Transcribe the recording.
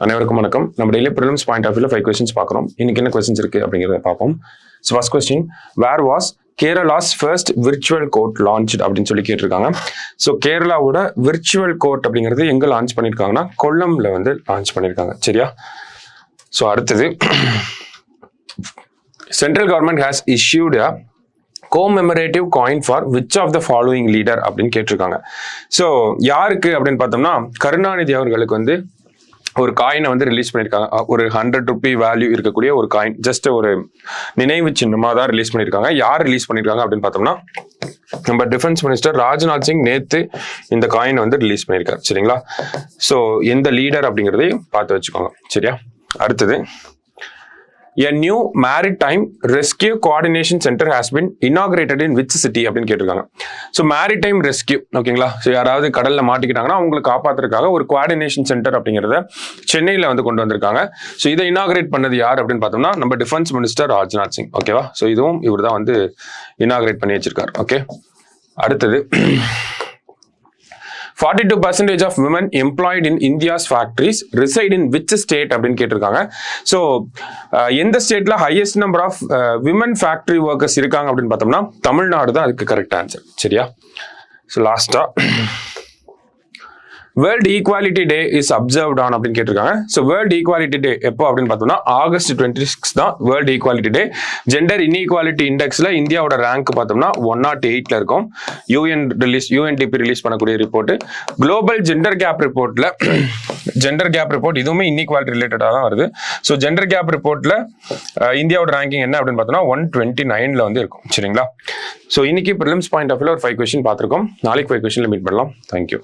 அனைவருக்கும் வணக்கம். நம்ம டெய்லி ப்ரிலிம்ஸ் பாயிண்ட் ஆஃப் வியூல 5 questions பார்க்குறோம். இன்னைக்கு என்ன questions இருக்கு அப்படிங்கிறத பார்ப்போம். So first question, where was Kerala's first virtual court launch அப்படின்னு சொல்லி கேட்டிருக்காங்க. ஸோ கேரளாவோட விர்ச்சுவல் கோர்ட் அப்படிங்கிறது எங்க லான்ச் பண்ணியிருக்காங்கன்னா கொல்லம்ல வந்து லான்ச் பண்ணியிருக்காங்க. சரியா? ஸோ அடுத்தது, central government has issued a commemorative coin for which of the following leader அப்படின்னு கேட்டிருக்காங்க. ஸோ யாருக்கு அப்படின்னு பார்த்தோம்னா கருணாநிதி அவர்களுக்கு வந்து ஒரு காயினை வந்து ரிலீஸ் பண்ணியிருக்காங்க. ஒரு 100 ரூபி வேல்யூ இருக்கக்கூடிய ஒரு காயின், ஜஸ்ட் ஒரு நினைவு சின்னமாக தான் ரிலீஸ் பண்ணியிருக்காங்க. யார் ரிலீஸ் பண்ணியிருக்காங்க அப்படின்னு பார்த்தோம்னா நம்ம டிஃபென்ஸ் மினிஸ்டர் ராஜ்நாத் சிங் நேத்து இந்த காயினை வந்து ரிலீஸ் பண்ணியிருக்காரு. சரிங்களா? ஸோ எந்த லீடர் அப்படிங்கிறதையும் பார்த்து வச்சுக்கோங்க. சரியா? அடுத்தது, A new maritime rescue coordination center has been inaugurated in which city அப்படின்னு கேட்டிருக்காங்க. ஸோ மேரிடைம் ரெஸ்கியூ, ஓகேங்களா? ஸோ யாராவது கடல்ல மாட்டிக்கிட்டாங்கன்னா அவங்களுக்கு காப்பாத்துறதுக்காக ஒரு கோஆர்டினேஷன் சென்டர் அப்படிங்கிறத சென்னையில வந்து கொண்டு வந்திருக்காங்க. ஸோ இதை இனாகரேட் பண்ணது யார் அப்படின்னு பார்த்தோம்னா நம்ம டிஃபென்ஸ் மினிஸ்டர் ராஜ்நாத் சிங். ஓகேவா? ஸோ இதுவும் இவர் தான் வந்து இனாகரேட் பண்ணி வச்சிருக்காரு. ஓகே, அடுத்தது, 42% of women employed in India's factories reside in which state அப்படின்னு கேட்டிருக்காங்க. ஸோ எந்த ஸ்டேட்ல highest number of women factory workers இருக்காங்க அப்படின்னு பார்த்தோம்னா தமிழ்நாடு தான் அதுக்கு கரெக்ட் ஆன்சர். சரியா? ஸோ லாஸ்டா, world equality day is observed on அப்படின்னு கேட்டிருக்காங்க. ஸோ வேர்ல்டு ஈக்குவாலிட்டி டே எப்போ அப்படின்னு பார்த்தோம்னா August 26 தான் world equality day. Gender inequality இண்டெக்ஸ்ல இந்தியாவோட ரேங்க் பார்த்தோம்னா 108ல இருக்கும். யூஎன்டிபி ரிலீஸ் பண்ணக்கூடிய ரிப்போர்ட். குளோபல் ஜெண்டர் கேப் ரிப்போர்ட்ல ஜெண்டர் கேப் ரிப்போர்ட் இதுவுமே இன்இக்வாலிட்டி ரிலேட்டடாக தான் வருது. ஸோ ஜெண்டர் கேப் ரிப்போர்ட்ல இந்தியாவோட ரேங்கிங் என்ன அப்படின்னு பார்த்தோம்னா 129ல வந்து இருக்கும். சரிங்களா? ஸோ இன்னைக்கு ப்ரிலிம்ஸ் பாயிண்ட் ஆஃப் வியூல ஒரு 5 கொஸ்டின் பார்த்துருக்கோம். நாளைக்கு 5 கொஸ்டின்ல மீட் பண்ணலாம். தேங்க்யூ.